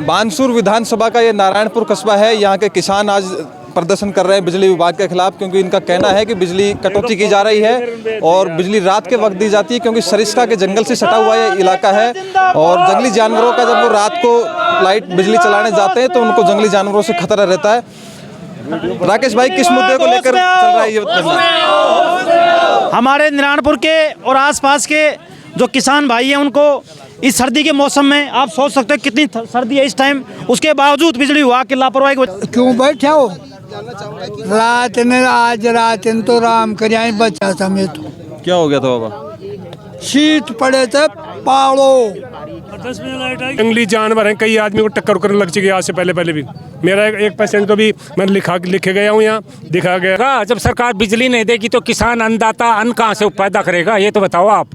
बानसूर विधानसभा का ये नारायणपुर कस्बा है। यहाँ के किसान आज प्रदर्शन कर रहे हैं बिजली विभाग के खिलाफ, क्योंकि इनका कहना है कि बिजली कटौती की जा रही है और बिजली रात के वक्त दी जाती है, क्योंकि सरिस्का के जंगल से सटा हुआ ये इलाका है और जंगली जानवरों का जब वो रात को लाइट बिजली चलाने जाते हैं तो उनको जंगली जानवरों से खतरा रहता है। राकेश भाई, किस मुद्दे को लेकर चल रहा है ये धरना? हमारे नारायणपुर के और आसपास के जो किसान भाई हैं उनको इस सर्दी के मौसम में आप सोच सकते हैं कितनी सर्दी है इस टाइम, उसके बावजूद बिजली विभाग की लापरवाही क्यों बैठे हो? रात ने आज रात ने तो राम कर बचा था मैं तो। क्या हो गया था बाबा? शीत पड़े थे पाड़ो। जंगली जानवर हैं, कई आदमी को टक्कर करने लग चुकी है आज से पहले भी। मेरा एक पेशेंट को भी मैं लिखे गया हूँ, यहाँ दिखा गया। जब सरकार बिजली नहीं देगी तो किसान अन्नदाता अन्न कहाँ से पैदा करेगा, ये तो बताओ आप।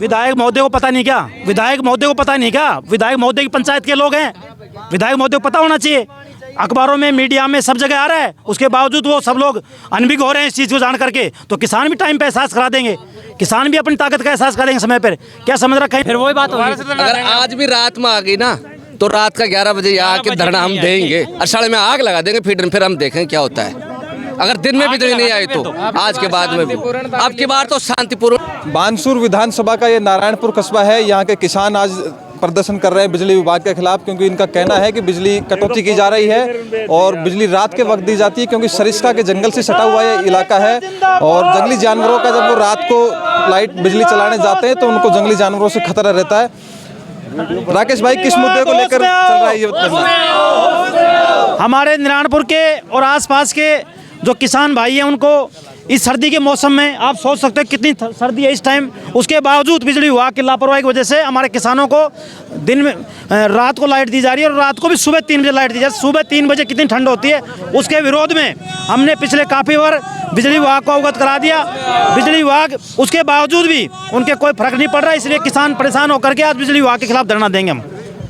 विधायक महोदय को पता नहीं क्या? विधायक महोदय को पता नहीं क्या? विधायक महोदय की पंचायत के लोग हैं, विधायक महोदय को पता होना चाहिए। अखबारों में, मीडिया में, सब जगह आ रहा है, उसके बावजूद वो सब लोग अनभिज्ञ हो रहे हैं इस चीज़ को जान करके। तो किसान भी टाइम पे एहसास करा देंगे, किसान भी अपनी ताकत का एहसास करेंगे समय पर। क्या समझ रखा है? फिर वही बात होगी। अगर आज भी रात में आ गई ना तो रात का 11 बजे यहाँ आके धरना हम देंगे, अषाढ़ में आग लगा देंगे, फिर हम देखेंगे क्या होता है। अगर दिन में बिजली नहीं आई तो आज के बाद में भी, अब की बार तो शांतिपूर्ण। बानसूर विधानसभा का ये नारायणपुर कस्बा है। यहाँ के किसान आज प्रदर्शन कर रहे हैं बिजली विभाग के खिलाफ, क्योंकि इनका कहना है कि बिजली कटौती की जा रही है और बिजली रात के वक्त दी जाती है, क्योंकि सरिस्का के जंगल से सटा हुआ ये इलाका है और जंगली जानवरों का जब वो रात को लाइट बिजली चलाने जाते हैं तो उनको जंगली जानवरों से खतरा रहता है। राकेश भाई, किस मुद्दे को लेकर चल रहा है ये धरना? हमारे नारायणपुर के और आसपास के जो किसान भाई हैं उनको इस सर्दी के मौसम में आप सोच सकते हैं कितनी सर्दी है इस टाइम, उसके बावजूद बिजली विभाग की लापरवाही की वजह से हमारे किसानों को दिन में रात को लाइट दी जा रही है और रात को भी सुबह 3 बजे लाइट दी जा रही है। सुबह 3 बजे कितनी ठंड होती है, उसके विरोध में हमने पिछले काफ़ी बार बिजली विभाग को अवगत करा दिया। बिजली विभाग उसके बावजूद भी उनके कोई फर्क नहीं पड़ रहा है, इसलिए किसान परेशान होकर के आज बिजली विभाग के खिलाफ धरना देंगे हम।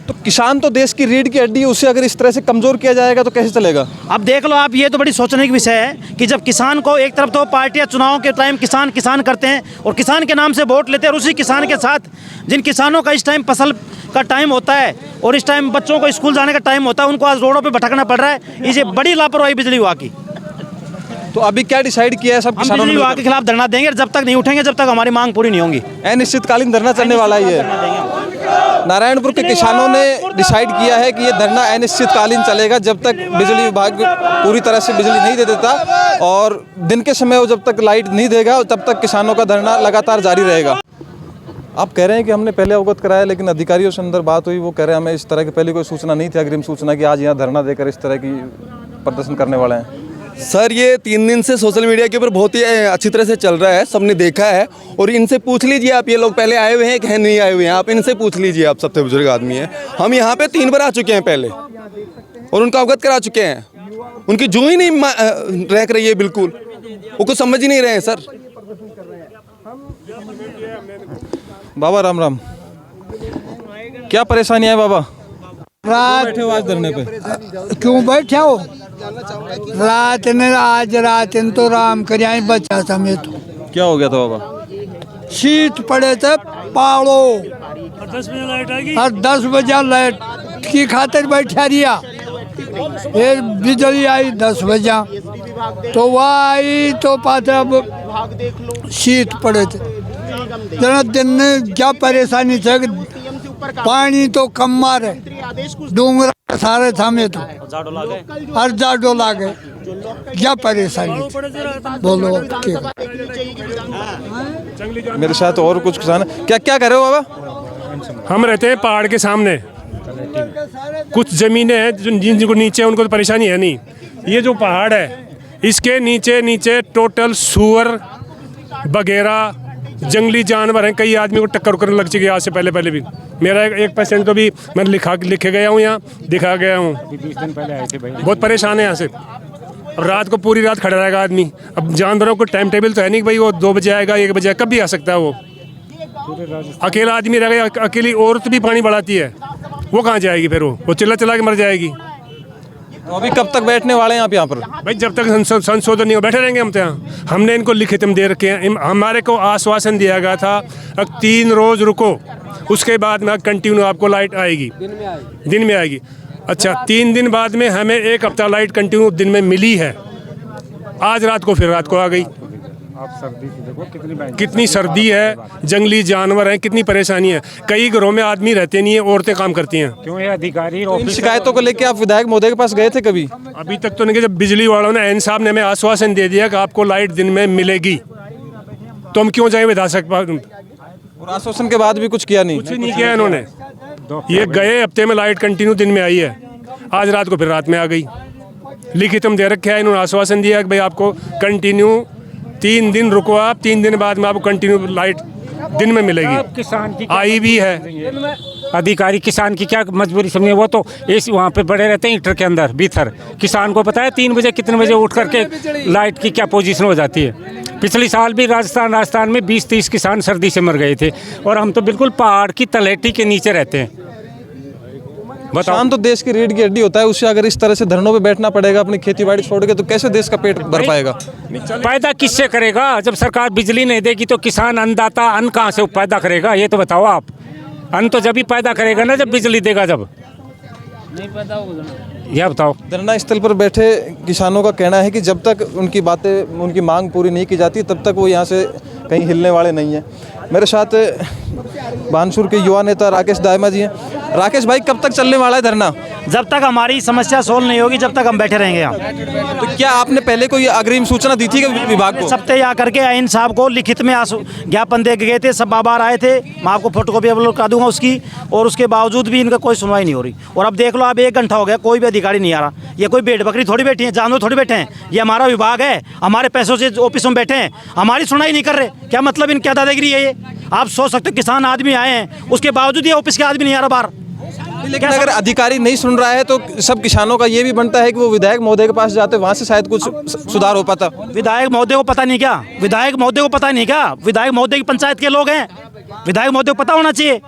तो किसान तो देश की रीढ़ की हड्डी है, उसे अगर इस तरह से कमजोर किया जाएगा तो कैसे चलेगा? अब देख लो आप, ये तो बड़ी सोचने की विषय है कि जब किसान को एक तरफ तो पार्टियां चुनाव के टाइम किसान करते हैं और किसान के नाम से वोट लेते हैं और उसी किसान के साथ जिन किसानों का इस टाइम फसल का टाइम होता है और इस टाइम बच्चों को स्कूल जाने का टाइम होता है, उनको आज रोडों पर भटकना पड़ रहा है। ये बड़ी लापरवाही बिजली विभाग की। तो अभी क्या डिसाइड किया है सब हम किसानों ने? बिजली विभाग के खिलाफ धरना देंगे, जब तक नहीं उठेंगे जब तक हमारी मांग पूरी नहीं होगी। अनिश्चितकालीन धरना चलने वाला ही है। नारायणपुर के किसानों ने डिसाइड किया है कि ये धरना अनिश्चितकालीन चलेगा जब तक बिजली विभाग पूरी तरह से बिजली नहीं दे देता और दिन के समय वो जब तक लाइट नहीं देगा तब तक किसानों का धरना लगातार जारी रहेगा। आप कह रहे हैं कि हमने पहले अवगत कराया, लेकिन अधिकारियों से अंदर बात हुई, वो कह रहे हैं हमें इस तरह की पहले कोई सूचना नहीं थी, अग्रिम सूचना कि आज यहाँ धरना देकर इस तरह की प्रदर्शन करने वाले हैं। सर, ये 3 दिन से सोशल मीडिया के ऊपर बहुत ही अच्छी तरह से चल रहा है, सबने देखा है। और इनसे पूछ लीजिए आप, ये लोग पहले आए हुए हैं कि नहीं आए हुए हैं, आप इनसे पूछ लीजिए। आप सबसे बुजुर्ग आदमी हैं, हम यहाँ पे 3 बार आ चुके हैं पहले और उनका अवगत करा चुके हैं। उनकी जू ही नहीं रह रही है, बिल्कुल वो कुछ समझ ही नहीं रहे हैं सर। बाबा राम राम, क्या परेशानी है बाबा? रात बैठे हो आज धरने पे? क्यों बैठे हो? रात ने आज रात ने तो राम कर बचा था मैं तो। क्या हो गया था बाबा? शीत पड़े थे पाड़ो और 10 बजे लाइट की खातिर बैठा रिया। फिर बिजली आई 10 बजे तो वह आई तो पात्र शीत पड़े थे। जना दिन में क्या परेशानी थी, पानी तो कम मारे, डूंगरा सारे थामे तो हर जाडो लागे, क्या परेशानी बोलो। मेरे साथ और कुछ किसान, क्या क्या कर रहे हो बाबा? हम रहते हैं पहाड़ के सामने, कुछ ज़मीनें हैं जिनको नीचे उनको तो परेशानी है नहीं। ये जो पहाड़ है इसके नीचे टोटल सुअर वगैरह जंगली जानवर हैं, कई आदमी को टक्कर करने लग चुकी है आज से पहले भी। मेरा एक पेशेंट को भी मैं लिखे गया हूँ, यहाँ दिखा गया हूँ। 20 दिन पहले आए थे भाई, बहुत परेशान है यहाँ से। अब रात को पूरी रात खड़ा रहेगा आदमी। अब जानवरों को टाइम टेबल तो है नहीं कि भाई वो 2 बजे आएगा, 1 बजे कब भी आ सकता है। वो अकेला आदमी रहेगा, अकेली औरत भी पानी बढ़ाती है, वो कहाँ जाएगी? फिर वो चिल्ला के मर जाएगी। तो अभी कब तक बैठने वाले हैं आप यहाँ पर? भाई जब तक संशोधन नहीं हो बैठे रहेंगे हम तो यहाँ। हमने इनको लिखित में दे रखे हैं, हमारे को आश्वासन दिया गया था अब 3 रोज रुको, उसके बाद में कंटिन्यू आपको लाइट आएगी, दिन में आएगी। अच्छा 3 दिन बाद में हमें 1 हफ्ता लाइट कंटिन्यू दिन में मिली है, आज रात को फिर रात को आ गई। कितनी सर्दी है, जंगली जानवर हैं, कितनी परेशानी है, कई घरों में आदमी रहते नहीं है, औरतें काम करती हैं। क्यों ये अधिकारी इन शिकायतों को लेकर आप विधायक महोदय के पास गए थे कभी? अभी तक तो नहीं, जब बिजली वालों ने एन साहब ने हमें आश्वासन दे दिया कि आपको लाइट दिन में मिलेगी, तो हम क्यों जाए विधायक पास? और आश्वासन के बाद भी कुछ किया नहीं? कुछ नहीं किया इन्होंने। ये गए हफ्ते में लाइट कंटिन्यू दिन में आई है, आज रात को फिर रात में आ गई। लिखित में दे रखे है, इन्होंने आश्वासन दिया कि भाई आपको कंटिन्यू 3 दिन रुको, आप 3 दिन बाद में आपको कंटिन्यू लाइट दिन में मिलेगी। किसान की आई भी है। अधिकारी किसान की क्या मजबूरी समझे, वो तो एसी वहाँ पे बड़े रहते हैं हीटर के अंदर भीतर। किसान को पता है 3 बजे कितने बजे उठ करके लाइट की क्या पोजीशन हो जाती है। पिछले साल भी राजस्थान में 20-30 किसान सर्दी से मर गए थे, और हम तो बिल्कुल पहाड़ की तलहटी के नीचे रहते हैं। किसान तो देश की रीढ़ की हड्डी होता है, उससे अगर इस तरह से धरनों पे बैठना पड़ेगा अपनी खेती बाड़ी छोड़ के, तो कैसे देश का पेट भर पाएगा? पैदा किससे करेगा? जब सरकार बिजली नहीं देगी तो किसान अन्नदाता अन्न कहाँ से पैदा करेगा? ये तो बताओ आप। अन्न तो जब ही पैदा करेगा ना जब बिजली देगा, जब नहीं पैदा होगा। यह बताओ। धरना स्थल पर बैठे किसानों का कहना है कि जब तक उनकी बातें, उनकी मांग पूरी नहीं की जाती, तब तक वो यहाँ से कहीं हिलने वाले नहीं हैं। मेरे साथ बानसूर के युवा नेता राकेश दायमा जी हैं। राकेश भाई, कब तक चलने वाला है धरना? जब तक हमारी समस्या सोल्व नहीं होगी जब तक हम बैठे रहेंगे यहाँ। तो क्या आपने पहले कोई अग्रिम सूचना दी थी विभाग को? सप्ते या करके आइन साहब को लिखित में ज्ञापन दे के गए थे, सब बाबार आए थे, मैं आपको फोटोकॉपी अपलोड कर दूंगा उसकी, और उसके बावजूद भी इनका कोई सुनवाई नहीं हो रही। और अब देख लो, अब 1 घंटा हो गया, कोई भी अधिकारी नहीं आ रहा। ये कोई भेड़ बकरी थोड़ी बैठी है, जानवर थोड़ी बैठे हैं, ये हमारा विभाग है, हमारे पैसों से ऑफिस में बैठे हैं, हमारी सुनवाई नहीं कर रहे। क्या मतलब, इन क्या दादागिरी है ये? आप सोच सकते हो, किसान आदमी आए हैं, उसके बावजूद ये ऑफिस के आदमी नहीं आ रहा बाहर। लेकिन अगर अधिकारी नहीं सुन रहा है तो सब किसानों का ये भी बनता है कि वो विधायक महोदय के पास जाते, वहाँ से शायद कुछ सुधार हो पाता। विधायक महोदय को पता नहीं क्या? विधायक महोदय को पता नहीं क्या? विधायक महोदय की पंचायत के लोग हैं, विधायक महोदय को पता होना चाहिए।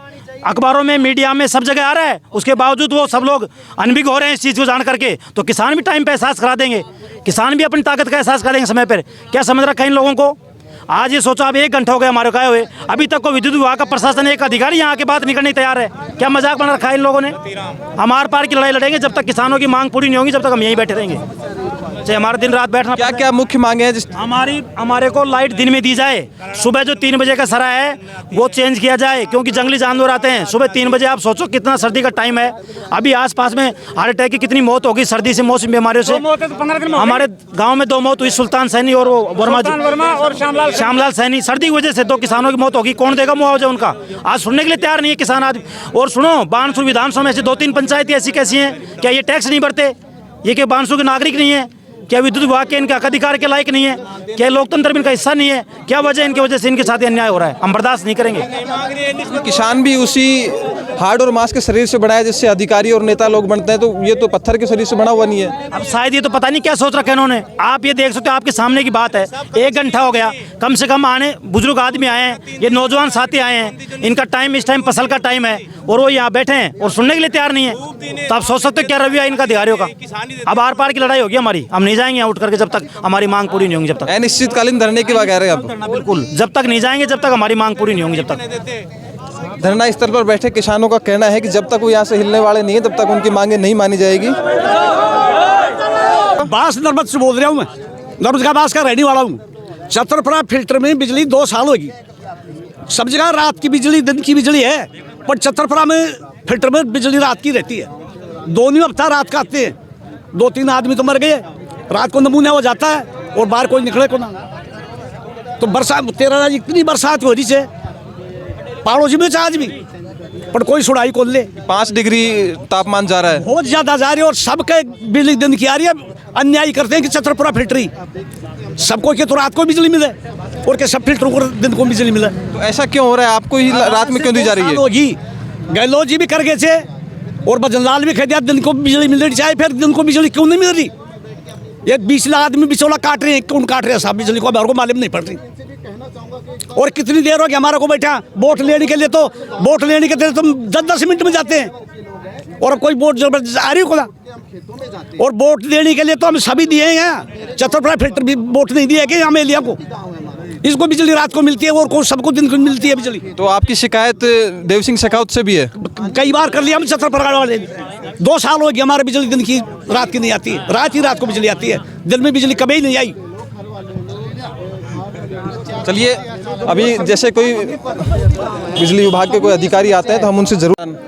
अखबारों में, मीडिया में, सब जगह आ रहा है, उसके बावजूद वो सब लोग अनभिज्ञ हो रहे हैं इस चीज़ को जान करके। तो किसान भी टाइम पे एहसास करा देंगे, किसान भी अपनी ताकत का एहसास करेंगे समय पर। क्या समझ रखा है इन लोगों को? आज ये सोचा, अब 1 घंटा हो गया हमारे गए हुए, अभी तक को विद्युत विभाग का प्रशासन, एक अधिकारी यहाँ के बात नहीं करने तैयार है। क्या मजाक बना रखा है इन लोगों ने? हम आर पार की लड़ाई लड़ेंगे, जब तक किसानों की मांग पूरी नहीं होगी जब तक हम यहीं बैठे रहेंगे, चाहे हमारा दिन रात बैठना। क्या क्या मुख्य मांगे हैं? हमारे को लाइट दिन में दी जाए, सुबह जो 3 बजे का सरा है वो चेंज किया जाए, क्योंकि जंगली जानवर आते हैं सुबह 3 बजे। आप सोचो कितना सर्दी का टाइम है, अभी आसपास में हार्ट अटैक की कितनी मौत होगी सर्दी से, मौसमी बीमारियों से। हमारे गाँव में 2 मौत हुई, सुल्तान सैनी और वर्मा और श्यामलाल सैनी, सर्दी की वजह से 2 किसानों की मौत होगी। कौन देगा मुआवजा उनका? आज सुनने के लिए तैयार नहीं है किसान आदमी। और सुनो, बानसूर विधानसभा में ऐसी 2-3 पंचायतें ऐसी कैसी हैं? क्या ये टैक्स नहीं भरते? ये क्या बानसूर के नागरिक नहीं है? क्या विद्युत विभाग के इनका अधिकार के लायक नहीं है? क्या लोकतंत्र में इनका हिस्सा नहीं है? क्या वजह इनकी वजह से इनके साथ अन्याय हो रहा है? हम बर्दाश्त नहीं करेंगे। किसान भी उसी हार्ड और मांस के शरीर से बना है जिससे अधिकारी और नेता लोग बनते हैं, तो ये तो पत्थर के शरीर से बना हुआ नहीं है। अब शायद ये तो पता नहीं क्या सोच रखा है इन्होंने। आप ये देख सकते हो, आपके सामने की बात है, 1 घंटा हो गया, कम से कम आने बुजुर्ग आदमी आए हैं, ये नौजवान साथी आए हैं, इनका टाइम इस टाइम फसल का टाइम है, और वो यहाँ बैठे हैं और सुनने के लिए तैयार नहीं है। तो आप सोच सकते हो क्या रवैया इनका अधिकारियों का। अब आर पार की लड़ाई होगी हमारी, हम नहीं जाएंगे उठ करके जब तक हमारी मांग पूरी नहीं होगी। जब तक अनिश्चितकालीन धरने की बात कह रहे हैं आप? बिल्कुल, जब तक नहीं जाएंगे जब तक हमारी मांग पूरी नहीं होगी। जब तक धरना स्थल पर बैठे किसानों का कहना है कि जब तक वो यहाँ से हिलने वाले नहीं है तब तक उनकी मांगे नहीं मानी जाएगी। बास नर्मद से बोल रहा हूँ मैं, नर्मद का बास का रहने वाला हूँ। छतरपुरा फिल्टर में बिजली 2 साल होगी, सब जगह रात की बिजली दिन की बिजली है, पर छतरपुरा में फिल्टर में बिजली रात की रहती है। 2 हफ्ता रात का आते हैं, 2-3 आदमी तो मर गए, रात को नमूना हो जाता है और बाहर कोई निकले को ना। तो बरसात 13 इतनी बरसात हो रही है पहाड़ों में आज भी, पर कोई सुनाई को ले। 5 डिग्री तापमान जा रहा है, बहुत ज्यादा जा रही है, और सबके बिजली दिन की आ रही है। अन्याय करते हैं कि छतरपुरा फिल्टरी सबको के तो रात को बिजली मिले और के सब फिल्टरों को दिन को बिजली मिले। तो ऐसा क्यों हो रहा है? आपको ही रात में क्यों दी जा रही है? होगी गहलोत जी भी कर गए थे और भजनलाल भी कह दिया दिन को बिजली मिल रही चाहिए, फिर दिन को बिजली क्यों नहीं मिल रही? ये 20 लाख आदमी बिचौला काट रहे हैं, कौन काट रहे हैं साहब बिजली को? हमारे को मालूम नहीं पड़ रही। और कितनी देर हो गई हमारे को बैठा वोट लेने के लिए, तो वोट लेने के लिए तुम 10-10 मिनट में जाते हैं, और अब कोई वोट जबरदस्त आ रही हो को ना। और वोट देने के लिए तो हम सभी दिए हैं। चतरपुरा फिल्टर भी वोट नहीं दिया कि हम एलिया को, इसको बिजली रात को मिलती है और को सबको दिन को मिलती है बिजली। तो आपकी शिकायत देव सिंह शेखावत से भी है? कई बार कर लिया हम चतरपुरा वाले, 2 साल हो गए हमारे बिजली दिन की रात की नहीं आती, रात ही रात को बिजली आती है, दिन में बिजली कभी नहीं आई। चलिए, अभी जैसे कोई बिजली विभाग के कोई अधिकारी आते हैं तो हम उनसे जरूर।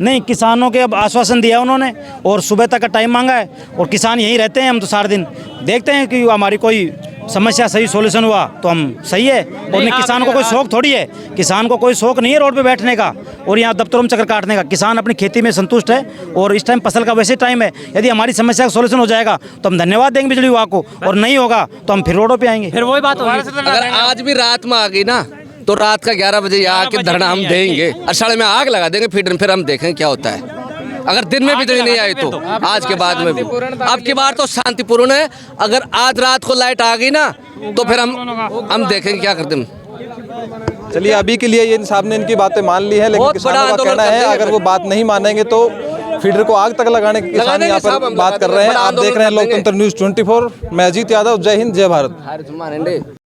नहीं, किसानों के अब आश्वासन दिया उन्होंने और सुबह तक का टाइम मांगा है और किसान यहीं रहते हैं हम तो सारा दिन। देखते हैं कि हमारी कोई समस्या सही सॉल्यूशन हुआ तो हम सही है। और नहीं, किसान को कोई शौक थोड़ी है, किसान को कोई शौक नहीं है रोड पे बैठने का और यहाँ दफ्तरों में चक्कर काटने का। किसान अपनी खेती में संतुष्ट है और इस टाइम फसल का वैसे टाइम है। यदि हमारी समस्या का सॉल्यूशन हो जाएगा तो हम धन्यवाद देंगे बिजली विभाग को, और नहीं होगा तो हम फिर रोडों पे आएंगे। फिर वही बात होगी। अगर आज भी रात में आ गई ना तो रात का 11 बजे यहाँ आके धरना हम देंगे, अषाढ़ में आग लगा देंगे, फिर हम देखेंगे क्या होता है। अगर दिन में बिजली नहीं आई तो आज के बाद में भी। अब की बार तो शांतिपूर्ण है। अगर आज रात को लाइट आ गई ना तो फिर हम देखेंगे क्या करते हैं। चलिए, अभी के लिए ये साहब ने इनकी बातें मान ली है, लेकिन बहुत किसानों बड़ा का आंदोलन कहना है करते हैं। अगर वो बात नहीं मानेंगे तो फीडर को आग तक लगाने की किसान यहाँ पर बात कर रहे हैं। आप देख रहे हैं लोकतंत्र न्यूज़ 24। मैं अजीत यादव। जय हिंद, जय भारत।